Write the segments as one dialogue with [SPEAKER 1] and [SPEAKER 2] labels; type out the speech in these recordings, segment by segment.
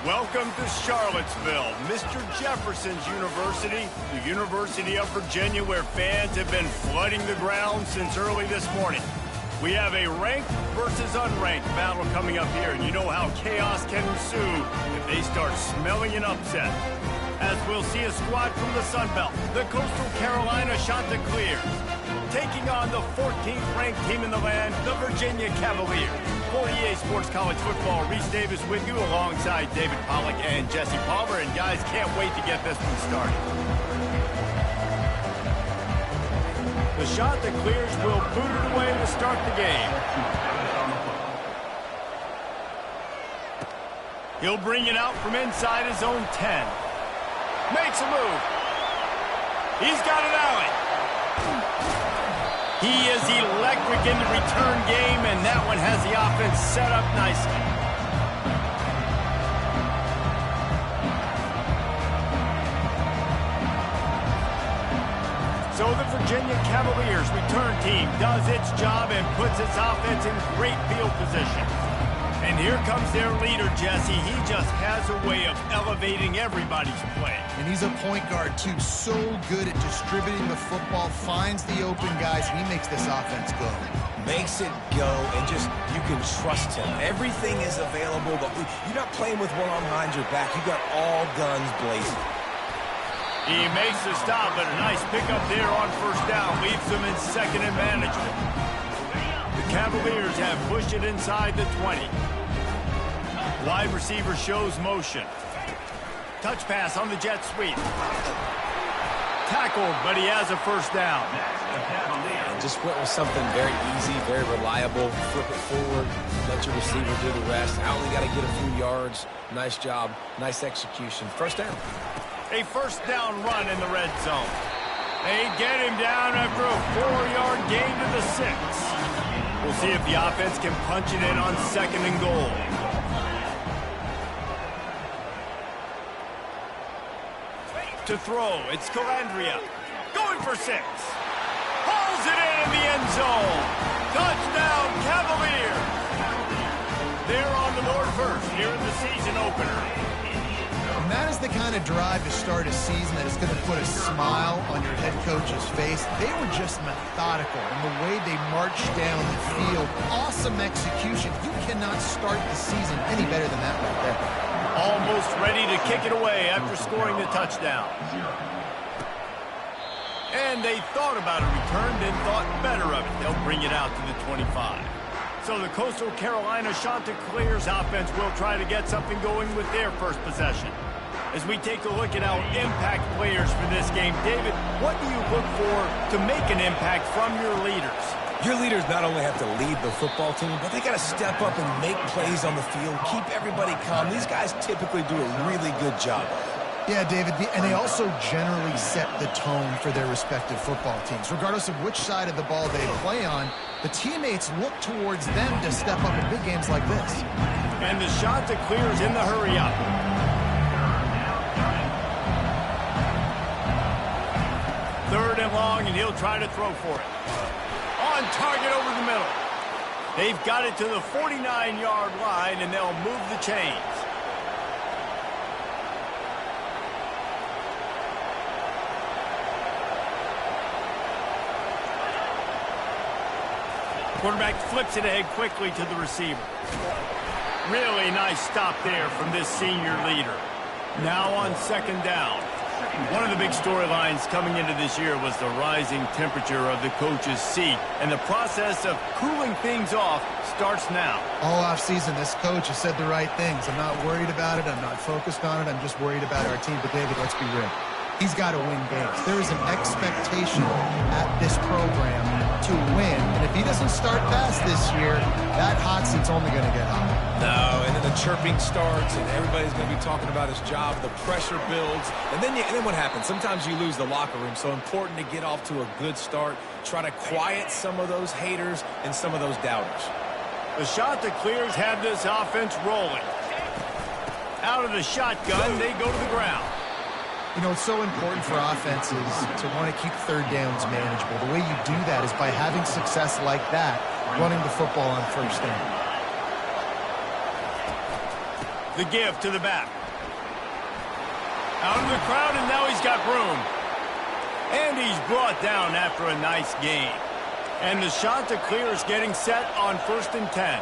[SPEAKER 1] Welcome to Charlottesville, Mr. Jefferson's University, the University of Virginia, where fans have been flooding the ground since early this morning. We have a ranked versus unranked battle coming up here, and you know how chaos can ensue if they start smelling an upset. As we'll see a squad from the Sun Belt, the Coastal Carolina Chanticleers, taking on the 14th ranked team in the land, the Virginia Cavaliers. For EA Sports College Football, Reese Davis with you alongside David Pollack and Jesse Palmer. And guys, can't wait to get this one started. The Chanticleers will boot it away to start the game. He'll bring it out from inside his own 10. Makes a move. He's got an alley. He is electric in the return game, and that one has the offense set up nicely. So the Virginia Cavaliers return team does its job and puts its offense in great field position. And here comes their leader, Jesse. He just has a way of elevating everybody's play.
[SPEAKER 2] And he's a point guard, too. So good at distributing the football, finds the open guys, and he makes this offense go.
[SPEAKER 3] Makes it go, and just, you can trust him. Everything is available, but you're not playing with one arm behind your back. You got all guns blazing.
[SPEAKER 1] He makes the stop, but a nice pickup there on first down. Leaves them in second and management. The Cavaliers have pushed it inside the 20. Wide receiver shows motion. Touch pass on the jet sweep. Tackled, but he has a first down.
[SPEAKER 3] And just went with something very easy, very reliable. Flip it forward, let your receiver do the rest. I only got to get a few yards. Nice job, nice execution. First down.
[SPEAKER 1] A first down run in the red zone. They get him down after a 4-yard gain to the 6. We'll see if the offense can punch it in on second and goal. To throw, it's Calandria. Going for 6. Hauls it in the end zone. Touchdown, Cavaliers. They're on the board first here in the season opener.
[SPEAKER 2] And that is the kind of drive to start a season that is going to put a smile on your head coach's face. They were just methodical in the way they marched down the field. Awesome execution. You cannot start the season any better than that right there.
[SPEAKER 1] Almost ready to kick it away after scoring the touchdown. And they thought about a return, then thought better of it. They'll bring it out to the 25. So the Coastal Carolina Chanticleers offense will try to get something going with their first possession. As we take a look at our impact players for this game, David, what do you look for to make an impact from your leaders?
[SPEAKER 3] Your leaders not only have to lead the football team, but they got to step up and make plays on the field, keep everybody calm. These guys typically do a really good job.
[SPEAKER 2] Yeah, David, and they also generally set the tone for their respective football teams. Regardless of which side of the ball they play on, the teammates look towards them to step up in big games like this.
[SPEAKER 1] And the Chanticleers in the hurry up. Third and long, and he'll try to throw for it. On target over the middle. They've got it to the 49-yard line, and they'll move the chains. Quarterback flips it ahead quickly to the receiver. Really nice stop there from this senior leader. Now on second down. One of the big storylines coming into this year was the rising temperature of the coach's seat, and the process of cooling things off starts now.
[SPEAKER 2] All offseason, this coach has said the right things. I'm not worried about it. I'm not focused on it. I'm just worried about our team. But, David, let's be real. He's got to win games. There is an expectation at this program to win, and if he doesn't start fast this year, that hot seat's only going to get hot.
[SPEAKER 3] No, and then the chirping starts, and everybody's going to be talking about his job. The pressure builds, and then what happens? Sometimes you lose the locker room, so important to get off to a good start. Try to quiet some of those haters and some of those doubters.
[SPEAKER 1] The Chanticleers have this offense rolling. Out of the shotgun, they go to the ground.
[SPEAKER 2] You know, it's so important for offenses to want to keep third downs manageable. The way you do that is by having success like that, running the football on first down.
[SPEAKER 1] The give to the back. Out of the crowd, and now he's got room. And he's brought down after a nice gain. And the shot to clear is getting set on 1st and 10.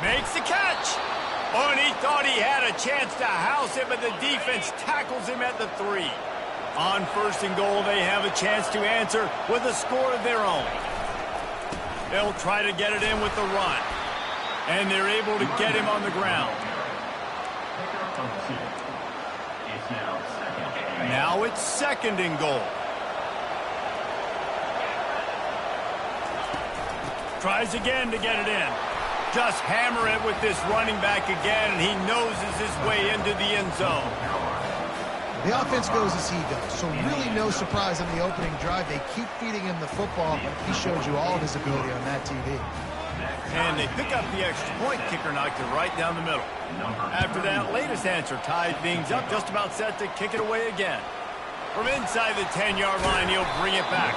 [SPEAKER 1] Makes the catch. Oh, and he thought he had a chance to house it, but the defense tackles him at the 3. On 1st and goal, they have a chance to answer with a score of their own. They'll try to get it in with the run. And they're able to get him on the ground. Now it's 2nd and goal. Tries again to get it in. Just hammer it with this running back again, and he noses his way into the end zone.
[SPEAKER 2] The offense goes as he does, so really no surprise on the opening drive. They keep feeding him the football. He showed you all of his ability on that TV.
[SPEAKER 1] And they pick up the extra point. Kicker knocked it right down the middle. After that latest answer ties things up, just about set to kick it away again. From inside the 10-yard line, he'll bring it back.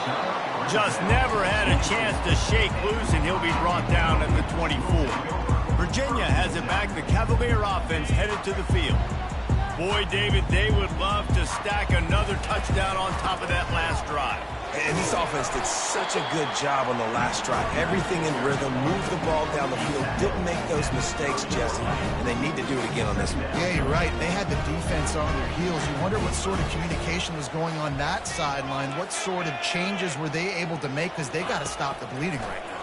[SPEAKER 1] Just never had a chance to shake loose, and he'll be brought down at the 24. Virginia has it back. The Cavalier offense headed to the field. Boy, David, they would love to stack another touchdown on top of that last drive.
[SPEAKER 3] And this offense did such a good job on the last drive. Everything in rhythm, moved the ball down the field, didn't make those mistakes, Jesse, and they need to do it again on this one.
[SPEAKER 2] Yeah, you're right. They had the defense on their heels. You wonder what sort of communication was going on that sideline. What sort of changes were they able to make, because they got to stop the bleeding right now.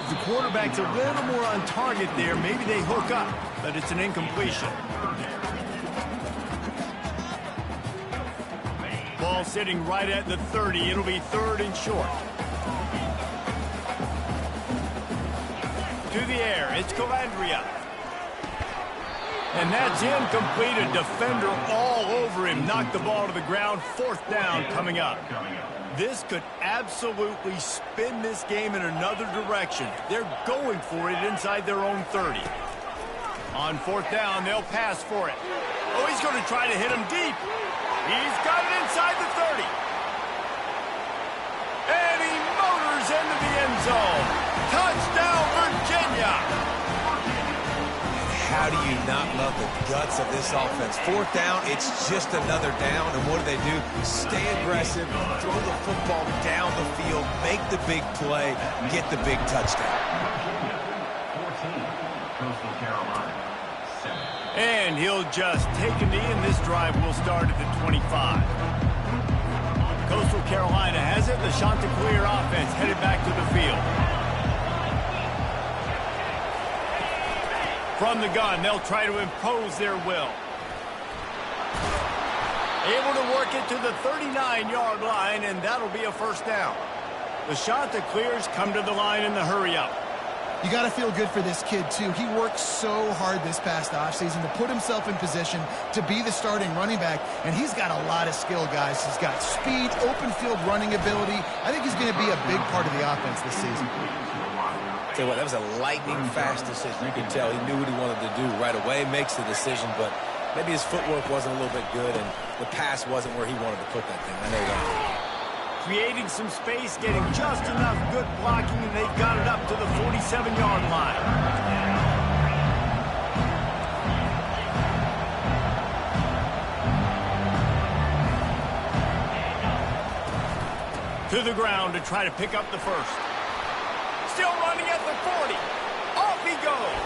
[SPEAKER 1] The quarterback's a little more on target there. Maybe they hook up, but it's an incompletion. Ball sitting right at the 30. It'll be 3rd and short. To the air. It's Calandria. And that's incomplete. A defender all over him. Knocked the ball to the ground. 4th down coming up. This could absolutely spin this game in another direction. They're going for it inside their own 30. On 4th down, they'll pass for it. Oh, he's going to try to hit him deep. He's got it inside the 30. And he motors into the end zone. Touchdown, Virginia.
[SPEAKER 3] How do you not love the guts of this offense? 4th down, it's just another down, and what do? Stay aggressive, throw the football down the field, make the big play, get the big touchdown.
[SPEAKER 1] And he'll just take a knee, and this drive will start at the 25. Coastal Carolina has it. The Chanticleer offense headed back to the field. From the gun, they'll try to impose their will. Able to work it to the 39-yard line, and that'll be a 1st down. The Chanticleers come to the line in the hurry-up.
[SPEAKER 2] You got to feel good for this kid, too. He worked so hard this past offseason to put himself in position to be the starting running back, and he's got a lot of skill, guys. He's got speed, open field running ability. I think he's going to be a big part of the offense this season.
[SPEAKER 3] Tell you what, that was a lightning-fast decision. You can tell he knew what he wanted to do right away, makes the decision, but maybe his footwork wasn't a little bit good, and the pass wasn't where he wanted to put that thing. I know that.
[SPEAKER 1] Creating some space, getting just enough good blocking, and they got it up to the 47-yard line. To the ground to try to pick up the 1st. Still running at the 40. Off he goes.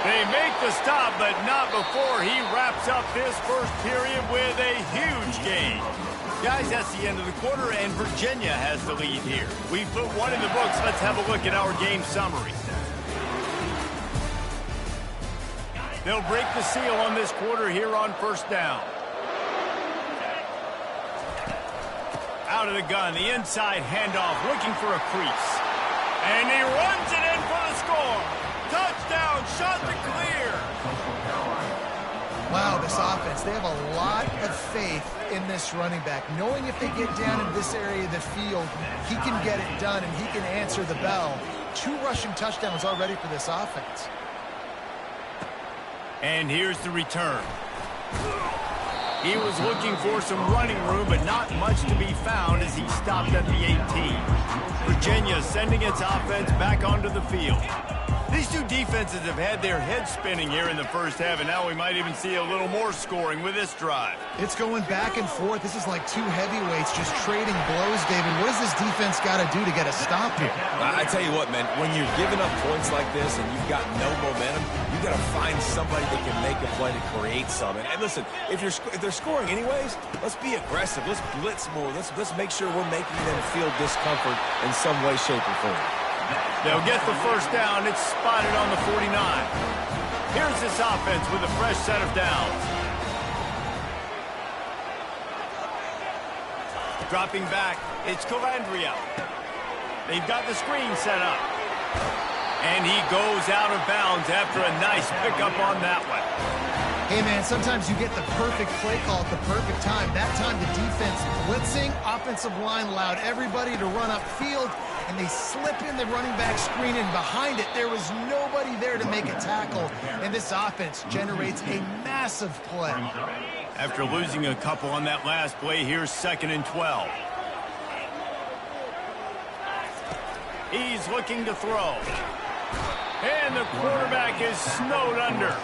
[SPEAKER 1] They make the stop, but not before he wraps up this 1st period with a huge gain. Guys, that's the end of the quarter, and Virginia has the lead here. We put one in the books. Let's have a look at our game summary. They'll break the seal on this quarter here on 1st down. Out of the gun, the inside handoff, looking for a crease. And he runs it in for the score. Touchdown, Chanticleer.
[SPEAKER 2] Wow, this offense, they have a lot of faith in this running back, knowing if they get down in this area of the field, he can get it done and he can answer the bell. 2 rushing touchdowns already for this offense.
[SPEAKER 1] And here's the return. He was looking for some running room, but not much to be found as he stopped at the 18. Virginia sending its offense back onto the field. These two defenses have had their heads spinning here in the first half, and now we might even see a little more scoring with this drive.
[SPEAKER 2] It's going back and forth. This is like two heavyweights just trading blows, David. What does this defense got to do to get a stop here?
[SPEAKER 3] I tell you what, man, when you're giving up points like this and you've got no momentum, you got to find somebody that can make a play to create something. And listen, if they're scoring anyways, let's be aggressive. Let's blitz more. Let's make sure we're making them feel discomfort in some way, shape, or form.
[SPEAKER 1] They'll get the first down. It's spotted on the 49. Here's this offense with a fresh set of downs. Dropping back, it's Calandria. They've got the screen set up. And he goes out of bounds after a nice pickup on that one.
[SPEAKER 2] Hey, man, sometimes you get the perfect play call at the perfect time. That time the defense blitzing, offensive line allowed everybody to run upfield, and they slip in the running back screen, and behind it, there was nobody there to make a tackle, and this offense generates a massive play.
[SPEAKER 1] After losing a couple on that last play, here's 2nd and 12. He's looking to throw. And the quarterback is snowed under.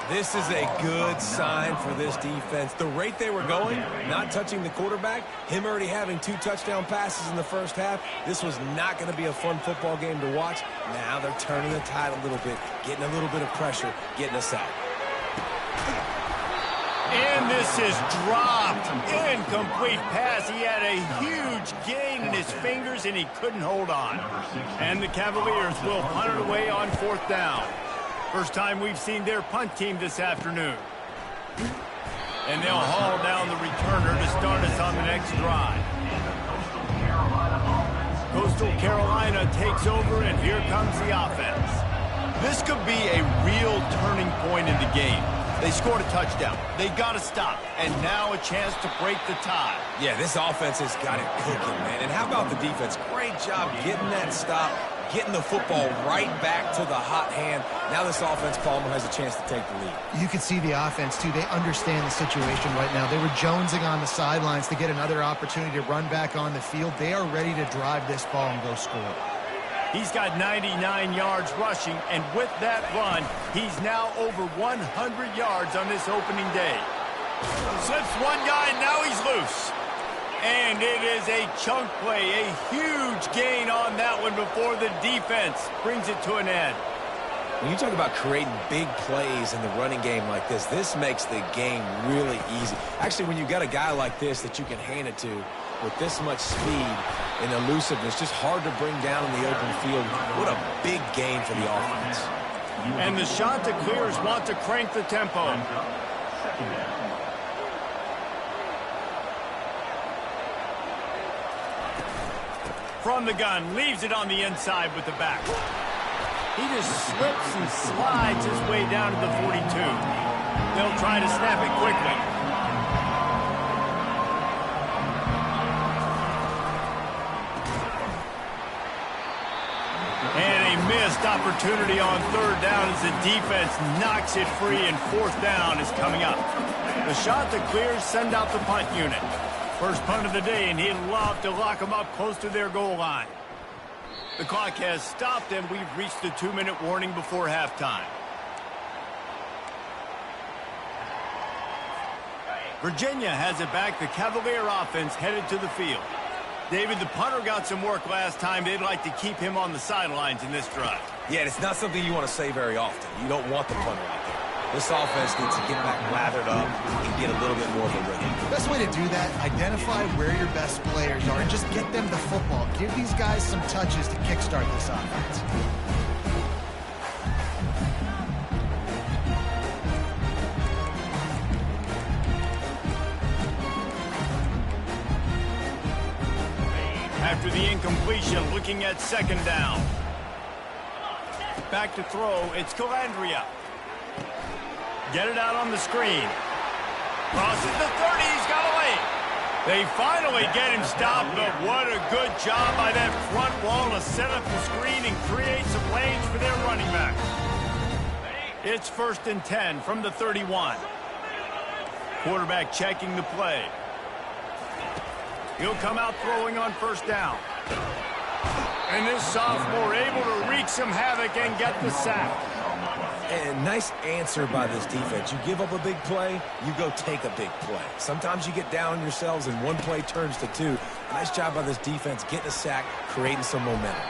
[SPEAKER 3] This is a good sign for this defense. The rate they were going, not touching the quarterback, him already having 2 touchdown passes in the first half, this was not going to be a fun football game to watch. Now they're turning the tide a little bit, getting a little bit of pressure, getting us out.
[SPEAKER 1] And this is dropped. Incomplete pass. He had a huge gain in his fingers, and he couldn't hold on. And the Cavaliers will punt it away on 4th down. First time we've seen their punt team this afternoon. And they'll haul down the returner to start us on the next drive. Coastal Carolina takes over, and here comes the offense. This could be a real turning point in the game. They scored a touchdown. They got to stop. And now a chance to break the tie.
[SPEAKER 3] Yeah, this offense has got it cooking, man. And how about the defense? Great job getting that stop, getting the football right back to the hot hand. Now this offense, Palmer, has a chance to take the lead.
[SPEAKER 2] You can see the offense, too. They understand the situation right now. They were jonesing on the sidelines to get another opportunity to run back on the field. They are ready to drive this ball and go score.
[SPEAKER 1] He's got 99 yards rushing, and with that run, he's now over 100 yards on this opening day. Slips one guy, and now he's loose. And it is a chunk play, a huge gain on that one before the defense brings it to an end.
[SPEAKER 3] When you talk about creating big plays in the running game like this makes the game really easy. Actually, when you got a guy like this that you can hand it to with this much speed and elusiveness, just hard to bring down in the open field. What a big gain for the offense.
[SPEAKER 1] And the shot to clears want to crank the tempo. From the gun, leaves it on the inside with the back. He just slips and slides his way down to the 42. They'll try to snap it quickly. And a missed opportunity on 3rd down as the defense knocks it free, and 4th down is coming up. The shot to clear, send out the punt unit. First punt of the day, and he'd love to lock them up close to their goal line. The clock has stopped, and we've reached the 2-minute warning before halftime. Virginia has it back. The Cavalier offense headed to the field. David, the punter got some work last time. They'd like to keep him on the sidelines in this drive.
[SPEAKER 3] Yeah, it's not something you want to say very often. You don't want the punter out there. This offense needs to get back lathered up and get a little bit more of a rhythm.
[SPEAKER 2] The best way to do that, identify where your best players are and just get them the football. Give these guys some touches to kickstart this offense.
[SPEAKER 1] After the incompletion, looking at 2nd down. Back to throw, it's Calandria. Get it out on the screen. Crosses the 30, he's got away. They finally get him stopped, but what a good job by that front wall to set up the screen and create some lanes for their running back. It's 1st and 10 from the 31. Quarterback checking the play. He'll come out throwing on first down. And this sophomore able to wreak some havoc and get the sack.
[SPEAKER 3] And nice answer by this defense. You give up a big play, you go take a big play. Sometimes you get down on yourselves and one play turns to two. Nice job by this defense getting a sack, creating some momentum.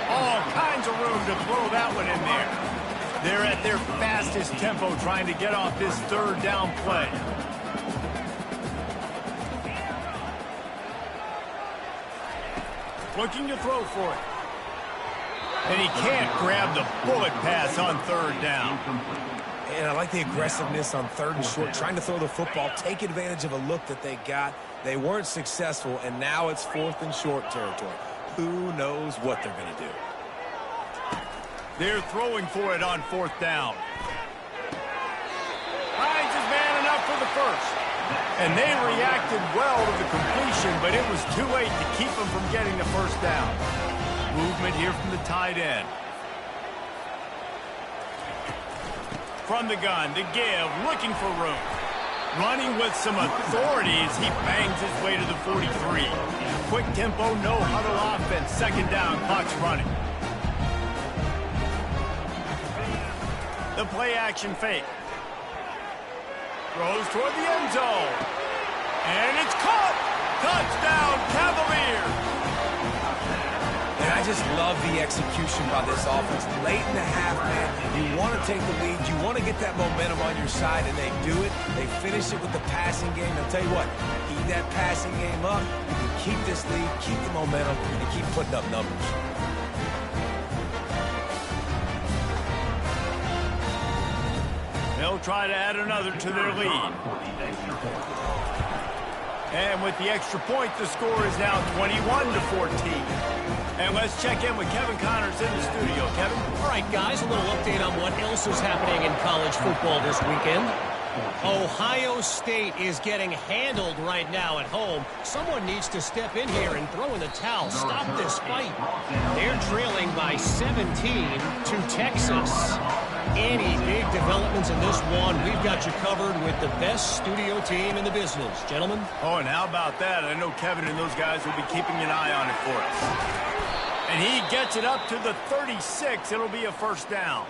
[SPEAKER 1] All kinds of room to throw that one in there. They're at their fastest tempo trying to get off this third down play. Looking to throw for it. And he can't grab the bullet pass on third down.
[SPEAKER 3] And I like the aggressiveness on third and short, trying to throw the football, take advantage of a look that they got. They weren't successful, and now it's fourth and short territory. Who knows what they're going to do?
[SPEAKER 1] They're throwing for it on fourth down. Finds his man enough for the first. And they reacted well to the completion, but it was too late to keep them from getting the first down. Movement here from the tight end. From the gun, the give, looking for room. Running with some authority as he bangs his way to the 43. Quick tempo, no huddle offense. Second down, clock's running. The play action fake. Throws toward the end zone. And it's caught! Touchdown, Cavaliers!
[SPEAKER 3] And I just love the execution by this offense. Late in the half, man, you want to take the lead. You want to get that momentum on your side, and they do it. They finish it with the passing game. I'll tell you what, keep that passing game up. You can keep this lead, keep the momentum, and keep putting up numbers.
[SPEAKER 1] They'll try to add another to their lead. And with the extra point, the score is now 21-14. And let's check in with Kevin Connors in the studio. Kevin?
[SPEAKER 4] All right, guys, a little update on what else is happening in college football this weekend. Ohio State is getting handled right now at home. Someone needs to step in here and throw in the towel. Stop this fight. They're trailing by 17 to Texas. Any big developments in this one, we've got you covered with the best studio team in the business. Gentlemen?
[SPEAKER 1] Oh, and how about that? I know Kevin and those guys will be keeping an eye on it for us. And he gets it up to the 36. It'll be a first down.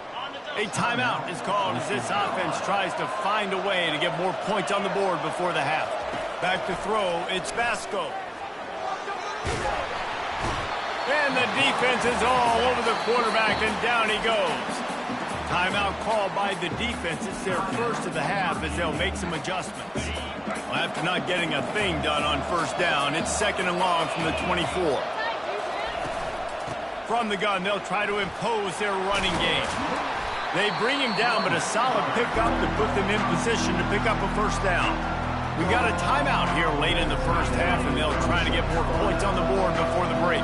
[SPEAKER 1] A timeout is called as this offense tries to find a way to get more points on the board before the half. Back to throw, it's Vasco. And the defense is all over the quarterback, and down he goes. Timeout called by the defense. It's their first of the half as they'll make some adjustments. Well, after not getting a thing done on first down, it's second and long from the 24. From the gun, they'll try to impose their running game. They bring him down, but a solid pickup to put them in position to pick up a first down. We got a timeout here late in the first half, and they'll try to get more points on the board before the break.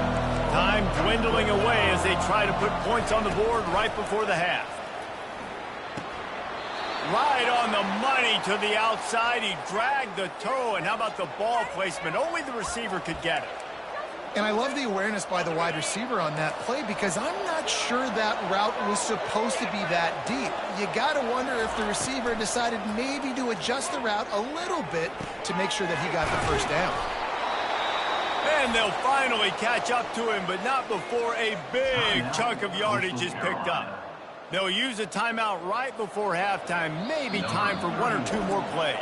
[SPEAKER 1] Time dwindling away as they try to put points on the board right before the half. Right on the money to the outside. He dragged the toe, and how about the ball placement? Only the receiver could get it.
[SPEAKER 2] And I love the awareness by the wide receiver on that play because I'm not sure that route was supposed to be that deep. You got to wonder if the receiver decided maybe to adjust the route a little bit to make sure that he got the first down.
[SPEAKER 1] And they'll finally catch up to him, but not before a big chunk of yardage is picked up. They'll use a timeout right before halftime, maybe time for one or two more plays.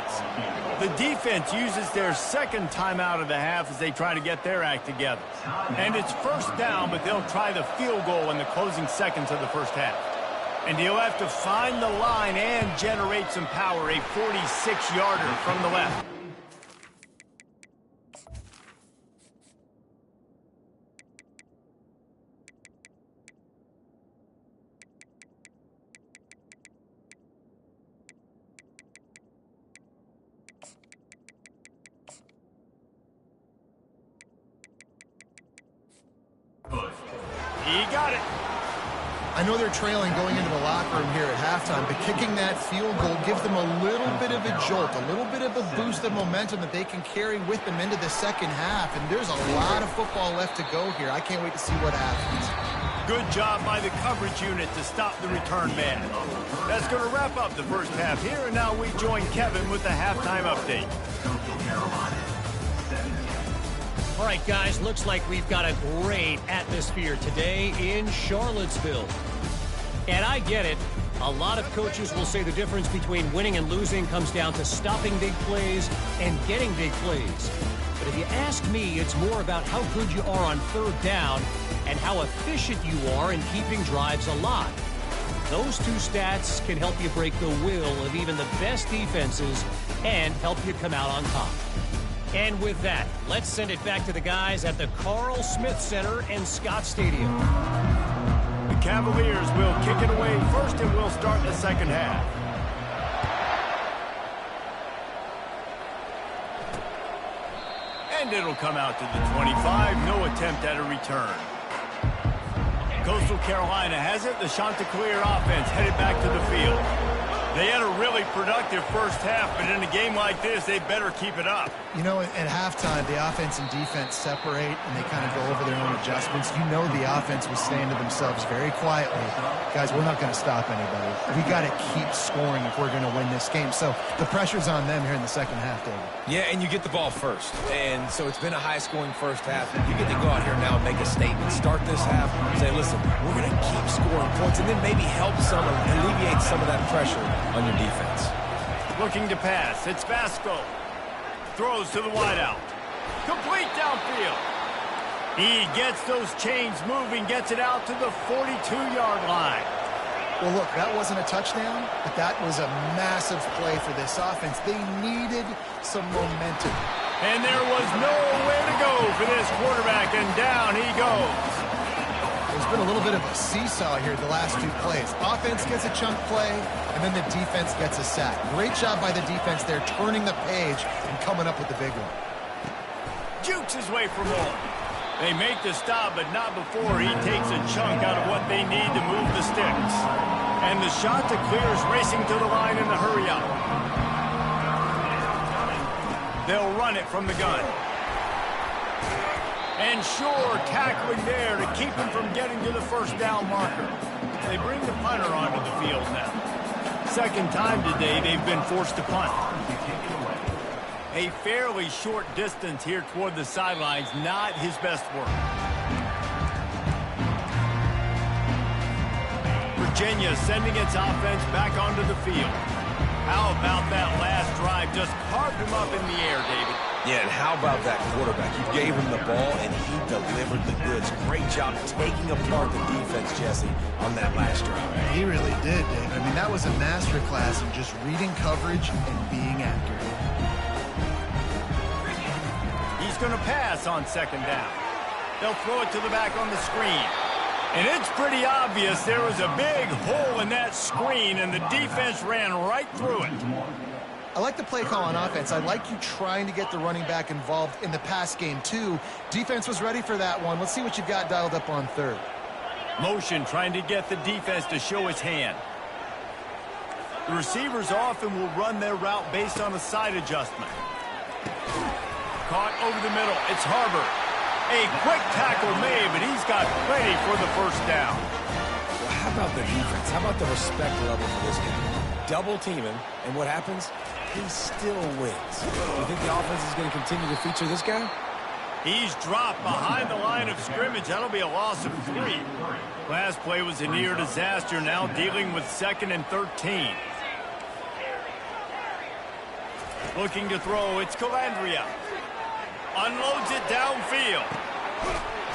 [SPEAKER 1] The defense uses their second timeout of the half as they try to get their act together. And it's first down, but they'll try the field goal in the closing seconds of the first half. And he'll have to find the line and generate some power, a 46-yarder from the left. He got it.
[SPEAKER 2] I know they're trailing going into the locker room here at halftime, but kicking that field goal gives them a little bit of a jolt, a little bit of a boost of momentum that they can carry with them into the second half. And there's a lot of football left to go here. I can't wait to see what happens.
[SPEAKER 1] Good job by the coverage unit to stop the return man. That's going to wrap up the first half here, and now we join Kevin with the halftime update.
[SPEAKER 4] All right, guys, looks like we've got a great atmosphere today in Charlottesville. And I get it. A lot of coaches will say the difference between winning and losing comes down to stopping big plays and getting big plays. But if you ask me, it's more about how good you are on third down and how efficient you are in keeping drives alive. Those two stats can help you break the will of even the best defenses and help you come out on top. And with that, let's send it back to the guys at the Carl Smith Center and Scott Stadium.
[SPEAKER 1] The Cavaliers will kick it away first, and we'll start the second half. And it'll come out to the 25. No attempt at a return. Coastal Carolina has it. The Chanticleer offense headed back to the field. They had a really productive first half, but in a game like this, they better keep it up.
[SPEAKER 2] You know, at halftime, the offense and defense separate, and they kind of go over their own adjustments. You know the offense was saying to themselves very quietly, guys, we're not going to stop anybody. We got to keep scoring if we're going to win this game. So the pressure's on them here in the second half, David.
[SPEAKER 3] Yeah, and you get the ball first. And so it's been a high-scoring first half. You get to go out here now and make a statement. Start this half and say, listen, we're going to keep scoring points and then maybe help alleviate some of that pressure on your defense.
[SPEAKER 1] Looking to pass. It's Vasco. Throws to the wideout. Complete downfield. He gets those chains moving, gets it out to the 42-yard line.
[SPEAKER 2] Well, look, that wasn't a touchdown, but that was a massive play for this offense. They needed some momentum.
[SPEAKER 1] And there was nowhere to go for this quarterback, and down he goes.
[SPEAKER 2] There's been a little bit of a seesaw here the last two plays. Offense gets a chunk play, and then the defense gets a sack. Great job by the defense there, turning the page and coming up with the big one.
[SPEAKER 1] Jukes his way for more. They make the stop, but not before he takes a chunk out of what they need to move the sticks. And the Chanticleers racing to the line in the hurry up. They'll run it from the gun. And sure, tackling there to keep him from getting to the first down marker. They bring the punter onto the field now. Second time today they've been forced to punt. A fairly short distance here toward the sidelines, not his best work. Virginia sending its offense back onto the field. How about that last drive? Just carved him up in the air, David.
[SPEAKER 3] Yeah, and how about that quarterback? You gave him the ball, and he delivered the goods. Great job taking apart the defense, Jesse, on that last drive.
[SPEAKER 2] He really did, Dave. I mean, that was a masterclass in just reading coverage and being accurate.
[SPEAKER 1] He's going to pass on second down. They'll throw it to the back on the screen. And it's pretty obvious there was a big hole in that screen, and the defense ran right through it.
[SPEAKER 2] I like the play call on offense. I like you trying to get the running back involved in the pass game, too. Defense was ready for that one. Let's see what you've got dialed up on third.
[SPEAKER 1] Motion trying to get the defense to show his hand. The receivers often will run their route based on a side adjustment. Caught over the middle. It's Harbor. A quick tackle made, but he's got plenty for the first down.
[SPEAKER 3] Well, how about the defense? How about the respect level for this guy? Double team him, and what happens? He still wins. Do you think the offense is going to continue to feature this guy?
[SPEAKER 1] He's dropped behind the line of scrimmage. That'll be a loss of 3. Last play was a near disaster. Now dealing with 2nd and 13. Looking to throw. It's Calandria. Unloads it downfield.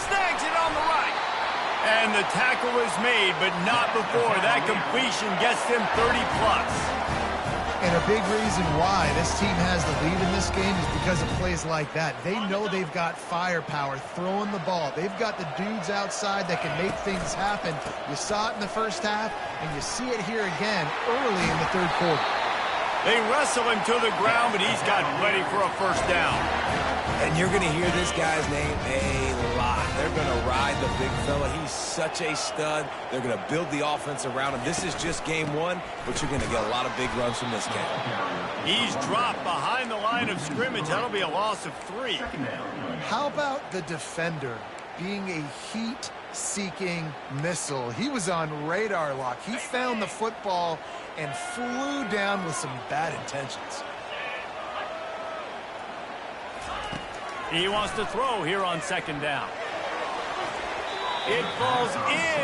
[SPEAKER 1] Snags it on the right. And the tackle is made, but not before that completion gets them 30-plus.
[SPEAKER 2] And a big reason why this team has the lead in this game is because of plays like that. They know they've got firepower throwing the ball. They've got the dudes outside that can make things happen. You saw it in the first half, and you see it here again early in the third quarter.
[SPEAKER 1] They wrestle him to the ground, but he's got ready for a first down.
[SPEAKER 3] And you're going to hear this guy's name a lot. They're going to ride the big fella. He's such a stud. They're going to build the offense around him. This is just game 1, but you're going to get a lot of big runs from this game.
[SPEAKER 1] He's dropped behind the line of scrimmage. That'll be a loss of 3.
[SPEAKER 2] How about the defender being a heat heat-seeking missile. He was on radar lock. He found the football and flew down with some bad intentions.
[SPEAKER 1] He wants to throw here on second down. It falls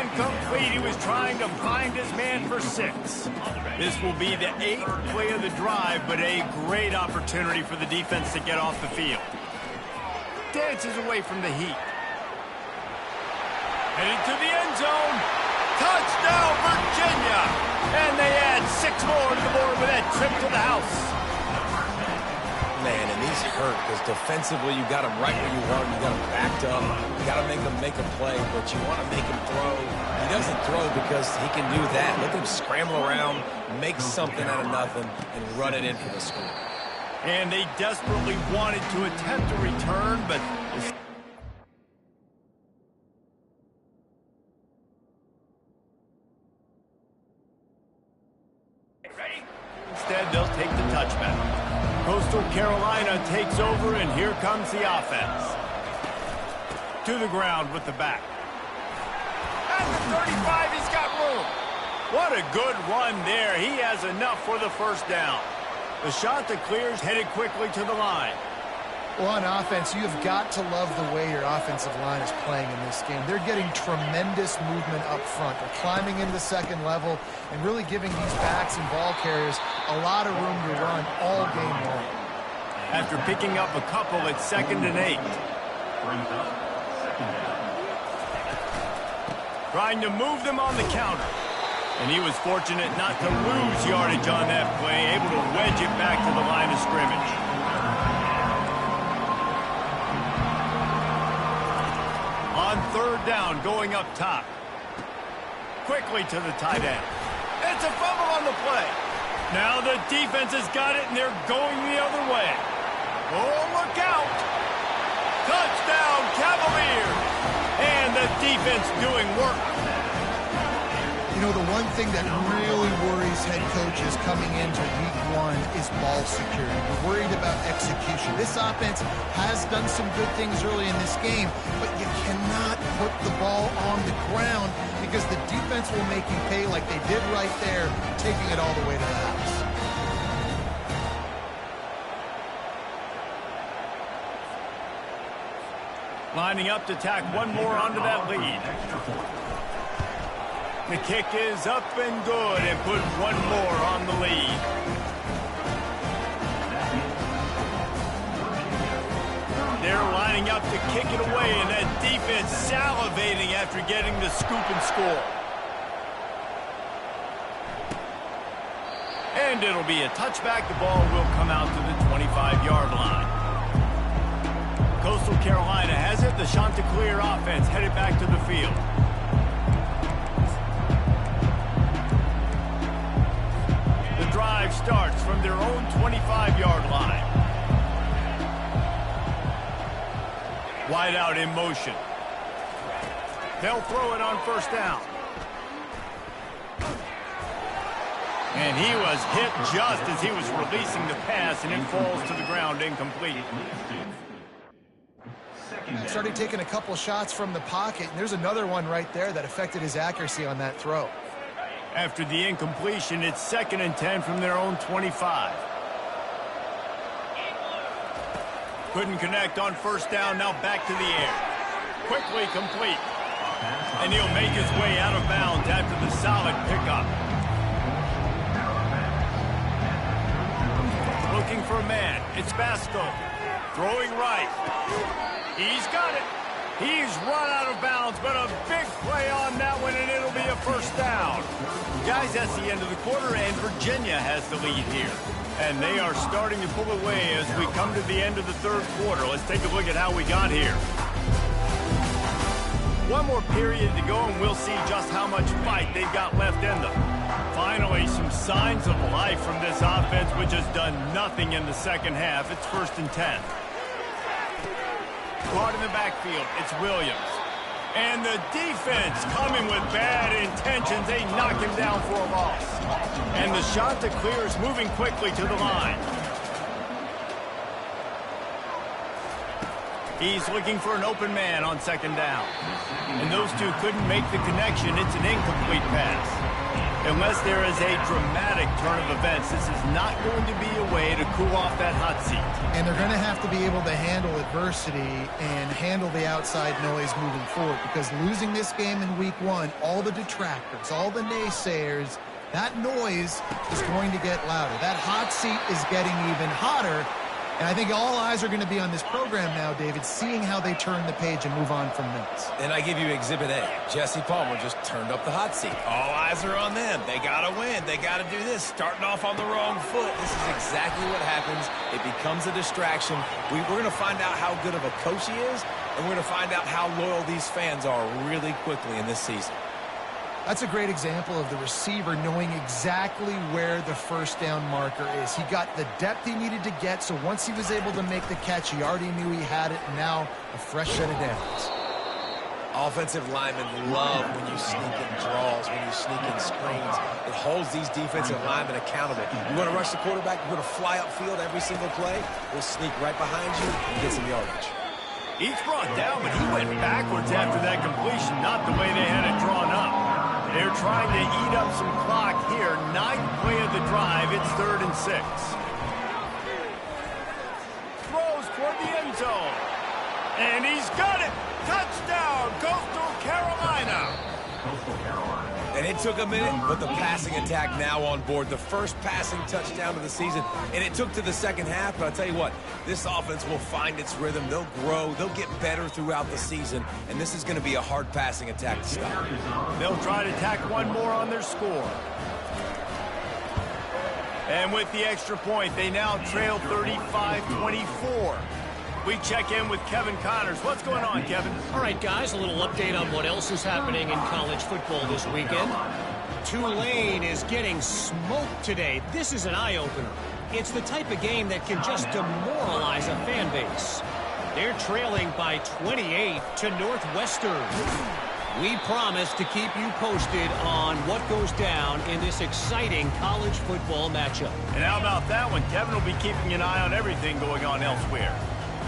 [SPEAKER 1] incomplete. He was trying to find his man for 6. This will be the 8th play of the drive, but a great opportunity for the defense to get off the field. Dances away from the heat. Heading to the end zone. Touchdown, Virginia! And they add 6 more to the board with that trip to the house.
[SPEAKER 3] Man, and he's hurt because defensively you got him right where you want him. You got him backed up. You got to make him make a play, but you want to make him throw. He doesn't throw because he can do that. Look at him scramble around, make something out of nothing, and run it in for the score.
[SPEAKER 1] And they desperately wanted to attempt a return, but instead they'll take the touchback. Coastal Carolina takes over, and here comes the offense. To the ground with the back. At the 35, he's got room. What a good run there. He has enough for the first down. The shot that clears headed quickly to the line.
[SPEAKER 2] Well, on offense, you have got to love the way your offensive line is playing in this game. They're getting tremendous movement up front. They're climbing into the second level and really giving these backs and ball carriers a lot of room to run all game long.
[SPEAKER 1] After picking up a couple, it's 2nd and 8. Trying to move them on the counter. And he was fortunate not to lose yardage on that play, able to wedge it back to the line of scrimmage. On 3rd down, going up top. Quickly to the tight end. It's a fumble on the play. Now the defense has got it, and they're going the other way. Oh, look out! Touchdown, Cavaliers! And the defense doing work.
[SPEAKER 2] You know, the one thing that really worries head coaches coming into week 1 is ball security. We're worried about execution. This offense has done some good things early in this game, but you cannot put the ball on the ground because the defense will make you pay like they did right there, taking it all the way to the house.
[SPEAKER 1] Lining up to tack one more onto that lead. The kick is up and good, and put one more on the lead. They're lining up to kick it away, and that defense salivating after getting the scoop and score. And it'll be a touchback. The ball will come out to the 25-yard line. Coastal Carolina has it. The Chanticleer offense headed back to the field. The drive starts from their own 25-yard line. Wide out in motion. They'll throw it on 1st down. And he was hit just as he was releasing the pass, and it falls to the ground incomplete.
[SPEAKER 2] Started taking a couple shots from the pocket, and there's another one right there that affected his accuracy on that throw.
[SPEAKER 1] After the incompletion, it's 2nd and 10 from their own 25. Couldn't connect on 1st down, now back to the air. Quickly complete. And he'll make his way out of bounds after the solid pickup. Looking for a man, it's Basco. Throwing right. He's got it. He's run out of bounds, but a big play on that one, and it'll be a 1st down. Guys, that's the end of the quarter, and Virginia has the lead here. And they are starting to pull away as we come to the end of the 3rd quarter. Let's take a look at how we got here. One more period to go, and we'll see just how much fight they've got left in them. Finally, some signs of life from this offense, which has done nothing in the second half. It's 1st and 10. Caught in the backfield, it's Williams. And the defense coming with bad intentions. They knock him down for a loss. And the Chanticleer is moving quickly to the line. He's looking for an open man on second down. And those two couldn't make the connection. It's an incomplete pass. Unless there is a dramatic turn of events, this is not going to be a way to cool off that hot seat.
[SPEAKER 2] And they're going to have to be able to handle adversity and handle the outside noise moving forward, because losing this game in week 1, all the detractors, all the naysayers, that noise is going to get louder. That hot seat is getting even hotter. And I think all eyes are going to be on this program now, David, seeing how they turn the page and move on from this.
[SPEAKER 3] And I give you Exhibit A. Jesse Palmer just turned up the hot seat. All eyes are on them. They got to win. They got to do this. Starting off on the wrong foot. This is exactly what happens. It becomes a distraction. We're going to find out how good of a coach he is, and we're going to find out how loyal these fans are really quickly in this season.
[SPEAKER 2] That's a great example of the receiver knowing exactly where the first down marker is. He got the depth he needed to get, so once he was able to make the catch, he already knew he had it, and now a fresh set of downs.
[SPEAKER 3] Offensive linemen love when you sneak in draws, when you sneak in screens. It holds these defensive linemen accountable. You want to rush the quarterback, you're going to fly upfield every single play. We'll sneak right behind you and get some yardage.
[SPEAKER 1] Each brought down, but he went backwards after that completion, not the way they had it drawn up. They're trying to eat up some clock here. 9th play of the drive. It's 3rd and 6. Throws toward the end zone. And he's got it. Touchdown, Coastal Carolina.
[SPEAKER 3] And it took a minute, but the passing attack now on board. The first passing touchdown of the season. And it took to the second half, but I'll tell you what, this offense will find its rhythm. They'll grow. They'll get better throughout the season. And this is going to be a hard passing attack to stop.
[SPEAKER 1] They'll try to tack one more on their score. And with the extra point, they now trail 35-24. We check in with Kevin Connors. What's going on, Kevin?
[SPEAKER 4] All right, guys, a little update on what else is happening in college football this weekend. Tulane is getting smoked today. This is an eye-opener. It's the type of game that can just demoralize a fan base. They're trailing by 28 to Northwestern. We promise to keep you posted on what goes down in this exciting college football matchup.
[SPEAKER 1] And how about that one? Kevin will be keeping an eye on everything going on elsewhere.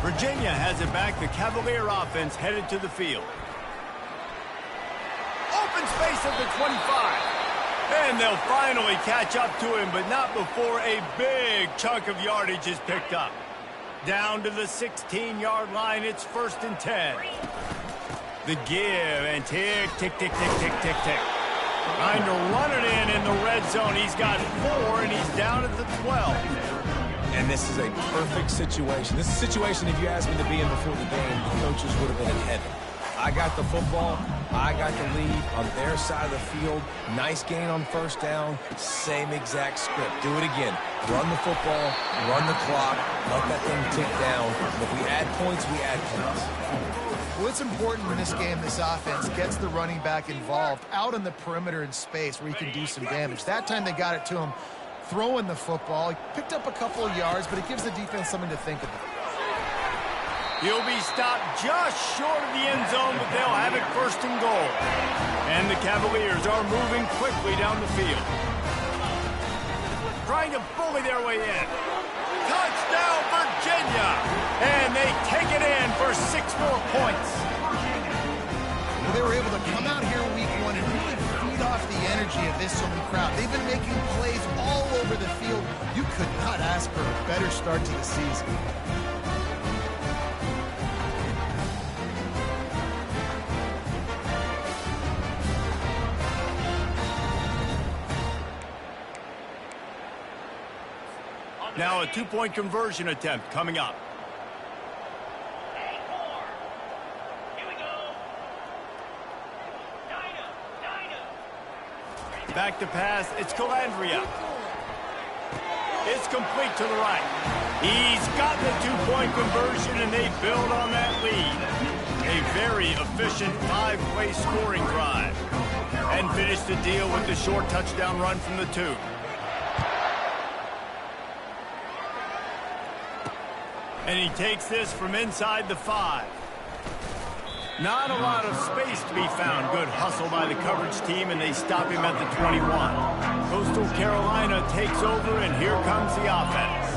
[SPEAKER 1] Virginia has it back. The Cavalier offense headed to the field. Open space at the 25. And they'll finally catch up to him, but not before a big chunk of yardage is picked up. Down to the 16-yard line. It's 1st and 10. The give and tick, tick, tick, tick, tick, tick, tick. Trying to run it in the red zone. He's got 4, and he's down at the 12.
[SPEAKER 3] And this is a perfect situation. This is a situation, if you asked me to be in before the game, the coaches would have been in heaven. I got the football. I got the lead on their side of the field. Nice gain on first down. Same exact script. Do it again. Run the football. Run the clock. Let that thing tick down. And if we add points, we add points.
[SPEAKER 2] Well, it's important in this game this offense gets the running back involved out on the perimeter in space where he can do some damage. That time they got it to him throwing the football. He picked up a couple of yards, but it gives the defense something to think about.
[SPEAKER 1] He'll be stopped just short of the end zone, but they'll have it 1st and goal. And the Cavaliers are moving quickly down the field. Trying to bully their way in. Touchdown, Virginia! And they take it in for 6 more points.
[SPEAKER 2] Well, they were able to come out here week 1 and really feed off the energy of this home crowd. They've been making plays all over the field. You could not ask for a better start to the season.
[SPEAKER 1] Now a 2-point conversion attempt coming up. Back to pass. It's Calandria. It's complete to the right. He's got the 2-point conversion, and they build on that lead. A very efficient 5-play scoring drive. And finish the deal with the short touchdown run from the 2. And he takes this from inside the 5. Not a lot of space to be found. Good hustle by the coverage team, and they stop him at the 21. Coastal Carolina takes over, and here comes the offense.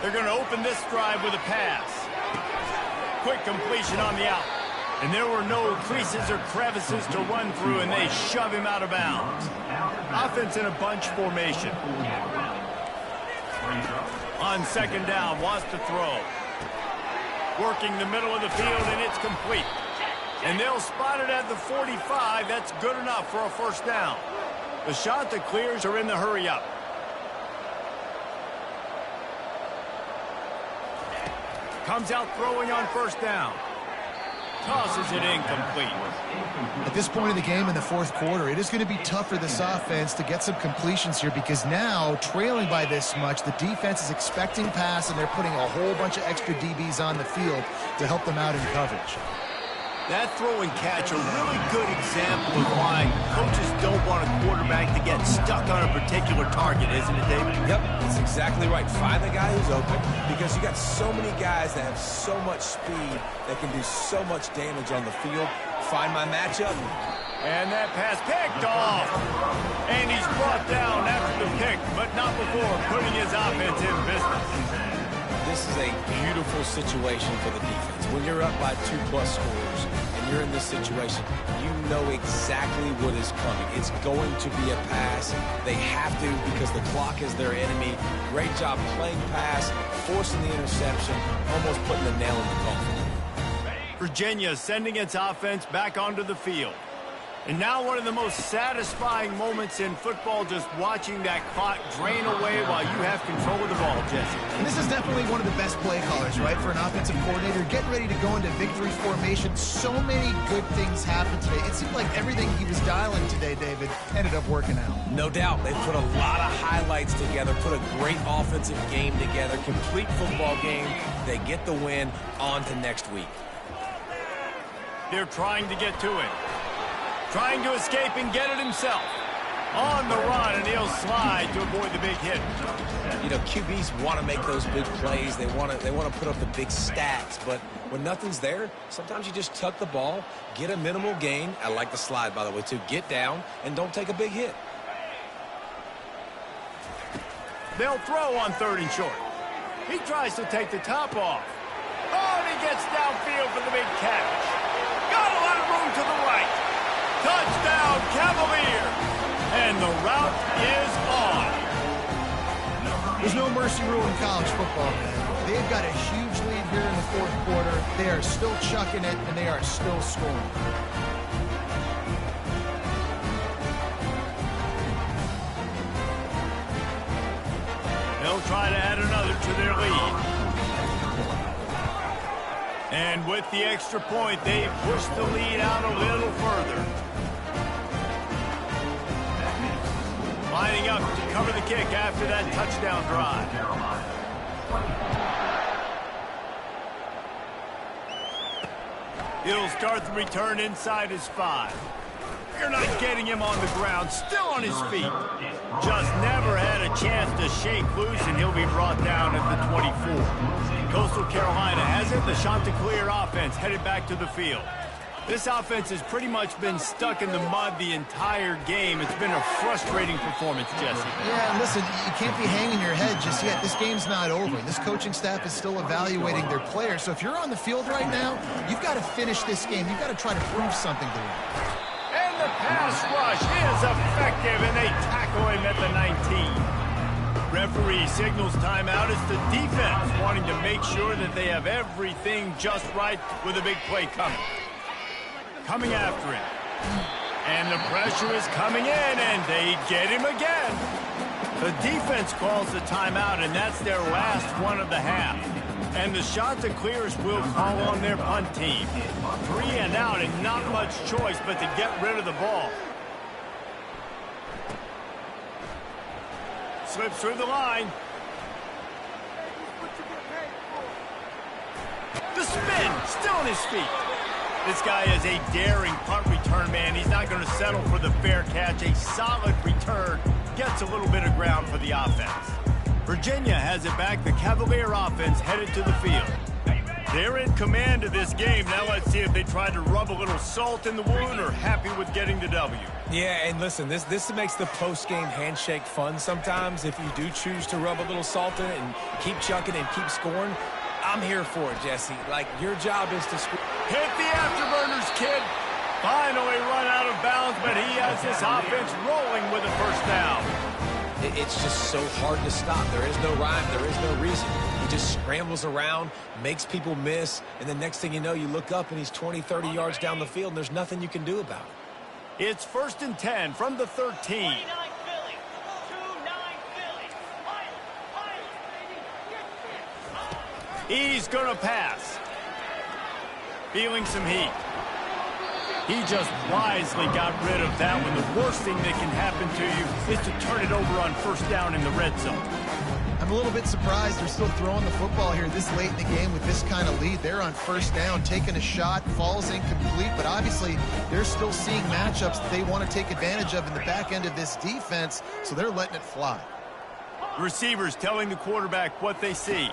[SPEAKER 1] They're going to open this drive with a pass. quick completion on the out. And there were no creases or crevices to run through, and they shove him out of bounds. Offense in a bunch formation. On second down, wants to throw. Working the middle of the field, and it's complete. And they'll spot it at the 45. That's good enough for a first down. The shot that clears are in the hurry-up. Comes out throwing on first down. Tosses it incomplete.
[SPEAKER 2] At this point in the game in the fourth quarter, it is going to be tough for this offense to get some completions here because now, trailing by this much, the defense is expecting pass, and they're putting a whole bunch of extra DBs on the field to help them out in coverage.
[SPEAKER 1] That throw and catch a really good example of why coaches don't want a quarterback to get stuck on a particular target, isn't it, David?
[SPEAKER 3] Yep, that's exactly right. Find the guy who's open because you got so many guys that have so much speed that can do so much damage on the field. Find my matchup.
[SPEAKER 1] And that pass picked off. And he's brought down after the pick, but not before putting his offense in business.
[SPEAKER 3] This is a beautiful situation for the defense. When you're up by 2+ scores and you're in this situation, you know exactly what is coming. It's going to be a pass. They have to because the clock is their enemy. Great job playing pass, forcing the interception, almost putting the nail in the coffin.
[SPEAKER 1] Virginia sending its offense back onto the field. And now one of the most satisfying moments in football, just watching that clock drain away while you have control of the ball, Jesse.
[SPEAKER 2] And this is definitely one of the best play callers, right, for an offensive coordinator. Getting ready to go into victory formation. So many good things happened today. It seemed like everything he was dialing today, David, ended up working out.
[SPEAKER 3] No doubt. They put a lot of highlights together, put a great offensive game together, complete football game. They get the win. On to next week.
[SPEAKER 1] They're trying to get to it. Trying to escape and get it himself. On the run, and he'll slide to avoid the big hit.
[SPEAKER 3] You know, QBs want to make those big plays. They want to put up the big stats. But when nothing's there, sometimes you just tuck the ball, get a minimal gain. I like the slide, by the way, too. Get down and don't take a big hit.
[SPEAKER 1] They'll throw on 3rd and short. He tries to take the top off. Oh, and he gets downfield for the big catch. Got a lot of room to the right. Touchdown, Cavalier! And the route is on.
[SPEAKER 2] There's no mercy rule in college football, man. They've got a huge lead here in the fourth quarter. They are still chucking it, and they are still scoring.
[SPEAKER 1] They'll try to add another to their lead. And with the extra point, they push the lead out a little further. Lining up to cover the kick after that touchdown drive. He'll start the return inside his 5. You're not getting him on the ground, still on his feet. Just never had a chance to shake loose, and he'll be brought down at the 24. Coastal Carolina has it. The Chanticleer offense headed back to the field. This offense has pretty much been stuck in the mud the entire game. It's been a frustrating performance, Jesse.
[SPEAKER 2] Yeah, listen, you can't be hanging your head just yet. This game's not over. This coaching staff is still evaluating their players. So if you're on the field right now, you've got to finish this game. You've got to try to prove something to them.
[SPEAKER 1] And the pass rush is effective, and they tackle him at the 19. Referee signals timeout. It's the defense wanting to make sure that they have everything just right with a big play coming. Coming after him. And the pressure is coming in, and they get him again. The defense calls the timeout, and that's their last one of the half. And the Chanticleers will call on their punt team. 3 and out, and not much choice but to get rid of the ball. Slips through the line. The spin, still on his feet. This guy is a daring punt return man. He's not going to settle for the fair catch. A solid return. Gets a little bit of ground for the offense. Virginia has it back. The Cavalier offense headed to the field. They're in command of this game. Now let's see if they try to rub a little salt in the wound or happy with getting the W.
[SPEAKER 3] Yeah, and listen, this makes the post-game handshake fun sometimes if you do choose to rub a little salt in it and keep chucking and keep scoring. I'm here for it, Jesse. Like, your job is to score.
[SPEAKER 1] Hit the afterburners, kid. Finally run out of bounds, but he has this offense rolling with a first down.
[SPEAKER 3] It's just so hard to stop. There is no rhyme. There is no reason. He just scrambles around, makes people miss, and the next thing you know, you look up and he's 20, 30 yards down the field, and there's nothing you can do about it.
[SPEAKER 1] It's 1st and 10 from the 13. He's going to pass. Feeling some heat. He just wisely got rid of that one. The worst thing that can happen to you is to turn it over on first down in the red zone.
[SPEAKER 2] I'm a little bit surprised they're still throwing the football here this late in the game with this kind of lead. They're on first down, taking a shot, falls incomplete, but obviously they're still seeing matchups that they want to take advantage of in the back end of this defense, so they're letting it fly.
[SPEAKER 1] The receivers telling the quarterback what they see.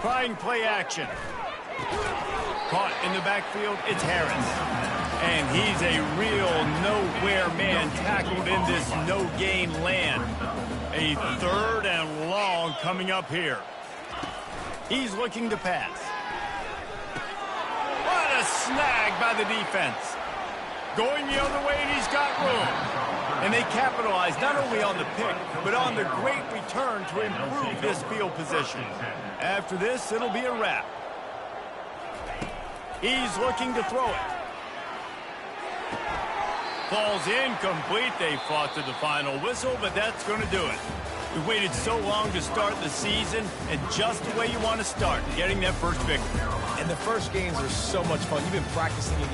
[SPEAKER 1] Trying play action. Caught in the backfield, it's Harris. And he's a real nowhere man tackled in this no-gain land. A 3rd and long coming up here. He's looking to pass. What a snag by the defense. Going the other way, and he's got room. And they capitalize not only on the pick, but on the great return to improve this field position. After this, it'll be a wrap. He's looking to throw it. Falls incomplete. They fought to the final whistle, but that's going to do it. We waited so long to start the season, and just the way you want to start, getting that first victory.
[SPEAKER 3] And the first games are so much fun. You've been practicing against